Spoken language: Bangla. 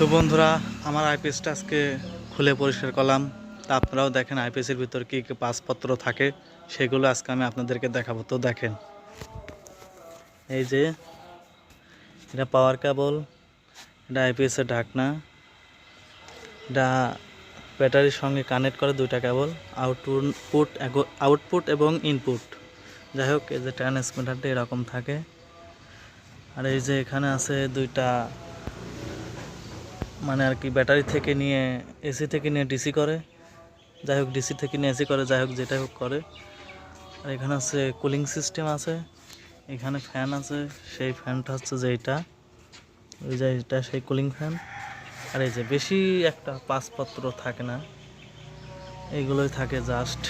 তো বন্ধুরা, আমার আইপিএসটা আজকে খুলে পরিষ্কার করলাম। তা আপনারাও দেখেন আইপিএসের ভিতর কী কী পাসপত্র থাকে, সেগুলো আজকে আমি আপনাদেরকে দেখাবো। তো দেখেন, এই যে এটা পাওয়ার কেবল, এটা আইপিএসের ঢাকনা, এটা ব্যাটারির সঙ্গে কানেক্ট করে দুইটা কেবল, আউটপুট এবং ইনপুট। যাই হোক, এই যে ট্রান্সমিটারটা এরকম থাকে। আর এই যে এখানে আছে দুইটা, মানে আর কি ব্যাটারি থেকে নিয়ে এসি থেকে নিয়ে ডিসি করে, যাই হোক ডিসি থেকে নিয়ে এসি করে, যাই হোক যেটা হোক করে। আর এখানে আছে কুলিং সিস্টেম আছে, এখানে ফ্যান আছে, সেই ফ্যানটা হচ্ছে যে এইটা, ওই যে এটা সেই কুলিং ফ্যান। আর এই যে বেশি একটা পাসপত্র থাকে না, এইগুলোই থাকে জাস্ট